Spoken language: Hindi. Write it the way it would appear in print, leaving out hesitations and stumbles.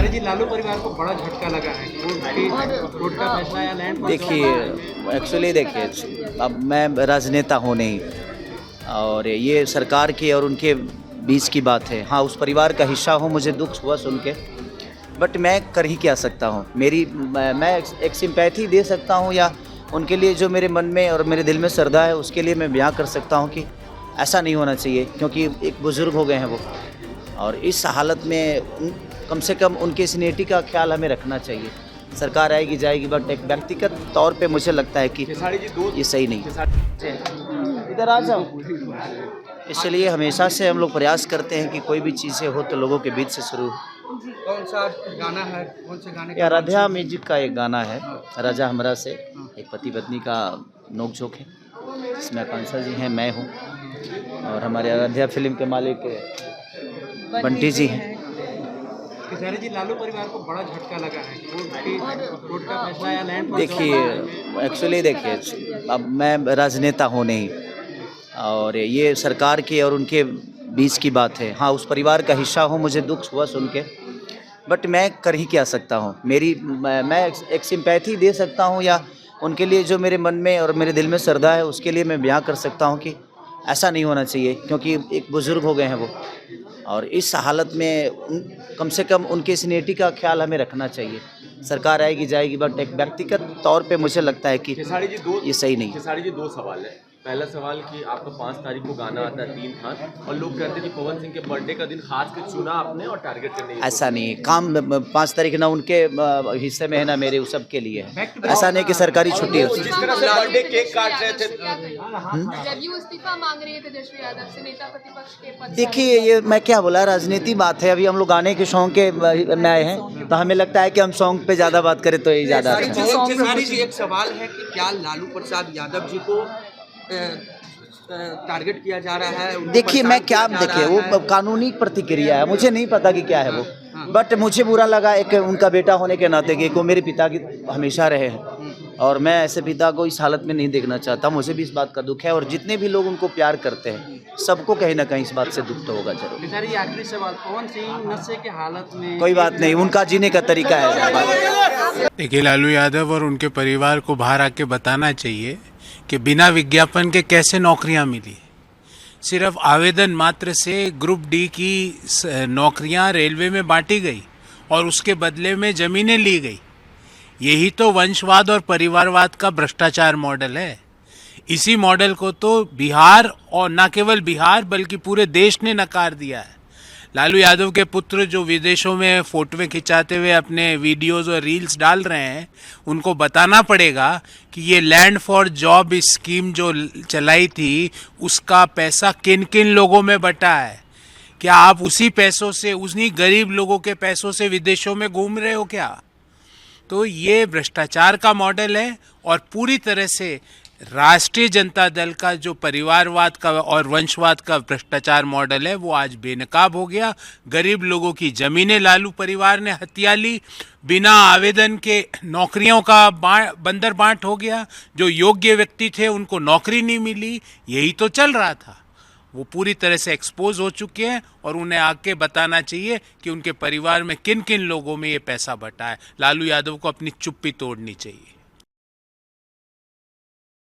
खेसारी जी, लालू परिवार को बड़ा झटका लगा है। कोर्ट का फैसला या लैंड देखिए, एक्चुअली देखिए, अब मैं राजनेता हूँ नहीं, और ये सरकार की और उनके बीच की बात है। हाँ, उस परिवार का हिस्सा हूँ, मुझे दुख हुआ सुन के, बट मैं कर ही क्या सकता हूँ। मैं एक सिंपैथी दे सकता हूँ, या उनके लिए जो मेरे मन में और मेरे दिल में श्रद्धा है उसके लिए मैं बयां कर सकता हूँ कि ऐसा नहीं होना चाहिए, क्योंकि एक बुज़ुर्ग हो गए हैं वो, और इस हालत में कम से कम उनके सिनेटी का ख्याल हमें रखना चाहिए। सरकार आएगी जाएगी, बट एक व्यक्तिगत तौर पे मुझे लगता है कि ये सही नहीं। इधर आ जाओ। इसलिए हमेशा से हम लोग प्रयास करते हैं कि कोई भी चीज़ें हो तो लोगों के बीच से शुरू। कौन सा गाना है, कौन से गाने ये आराध्या म्यूजिक का एक गाना है, राजा हमरा से, एक पति पत्नी का नोक-झोंक है। इसमें आकांक्षा जी हैं, मैं हूँ, और हमारे आराध्या फिल्म के मालिक बंटी जी हैं। खेसारी जी, लालू परिवार को बड़ा झटका लगा है। कोर्ट का फैसला या लैंड देखिए, एक्चुअली देखिए, अब मैं राजनेता हूँ नहीं, और ये सरकार की और उनके बीच की बात है। हाँ, उस परिवार का हिस्सा हूँ, मुझे दुख हुआ सुन के, बट मैं कर ही क्या सकता हूँ। मैं एक सिंपैथी दे सकता हूँ, या उनके लिए जो मेरे मन में और मेरे दिल में श्रद्धा है उसके लिए मैं बयां कर सकता हूँ कि ऐसा नहीं होना चाहिए, क्योंकि एक बुज़ुर्ग हो गए हैं वो, और इस हालत में कम से कम उनके सिनेटी का ख्याल हमें रखना चाहिए। सरकार आएगी जाएगी, बट एक व्यक्तिगत तौर पे मुझे लगता है कि ये सही नहीं। खेसारी जी, दो सवाल है। पहला सवाल कि आपका 5 तारीख को गाना आता है 3 था, और लोग कहते हैं कि पवन सिंह के बर्थडे का दिन खास कर चुना आपने और टारगेट करने। ऐसा नहीं, काम 5 तारीख ना उनके हिस्से में है ना मेरे, उस सब के लिए है। ऐसा नहीं कि सरकारी छुट्टी हो। जिस तरह से बर्थडे केक काट रहे थे, जदयू इस्तीफा मांग रही है तेजस्वी यादव से नेता प्रतिपक्ष के पद से। देखिए, ये मैं क्या बोला, राजनीति बात है। अभी हम लोग गाने के शौक के में आए हैं, तो हमें लगता है कि हम सॉन्ग पे ज़्यादा बात करें तो ये ज़्यादा अच्छा है। खेसारी जी, एक सवाल है कि क्या लालू प्रसाद यादव जी को टारगेट किया जा रहा है? देखिए, मैं क्या, देखिए वो कानूनी प्रतिक्रिया है, मुझे नहीं पता कि क्या है वो, बट मुझे बुरा लगा एक उनका बेटा होने के नाते कि वो मेरे पिता की हमेशा रहे हैं, और मैं ऐसे पिता को इस हालत में नहीं देखना चाहता। मुझे भी इस बात का दुख है, और जितने भी लोग उनको प्यार करते हैं सबको कहीं ना कहीं इस बात से दुख तो होगा जरूर। खेसारी जी, आखिरी सवाल, पवन सिंह नशे के हालत में? कोई बात नहीं, उनका जीने का तरीका है। देखिए, लालू यादव और उनके परिवार को बाहर आके बताना चाहिए कि बिना विज्ञापन के कैसे नौकरियां मिली। सिर्फ आवेदन मात्र से ग्रुप डी की नौकरियां रेलवे में बांटी गई और उसके बदले में ज़मीनें ली गई। यही तो वंशवाद और परिवारवाद का भ्रष्टाचार मॉडल है। इसी मॉडल को तो बिहार, और न केवल बिहार बल्कि पूरे देश ने नकार दिया है। लालू यादव के पुत्र जो विदेशों में फोटोएं खिंचाते हुए अपने वीडियोस और रील्स डाल रहे हैं, उनको बताना पड़ेगा कि ये लैंड फॉर जॉब स्कीम जो चलाई थी उसका पैसा किन किन लोगों में बटा है। क्या आप उसी पैसों से, उन्हीं गरीब लोगों के पैसों से विदेशों में घूम रहे हो क्या? तो ये भ्रष्टाचार का मॉडल है, और पूरी तरह से राष्ट्रीय जनता दल का जो परिवारवाद का और वंशवाद का भ्रष्टाचार मॉडल है वो आज बेनकाब हो गया। गरीब लोगों की जमीनें लालू परिवार ने हथिया ली, बिना आवेदन के नौकरियों का बंदर बांट हो गया, जो योग्य व्यक्ति थे उनको नौकरी नहीं मिली। यही तो चल रहा था। वो पूरी तरह से एक्सपोज हो चुके हैं, और उन्हें आके बताना चाहिए कि उनके परिवार में किन किन लोगों में ये पैसा बटा है। लालू यादव को अपनी चुप्पी तोड़नी चाहिए।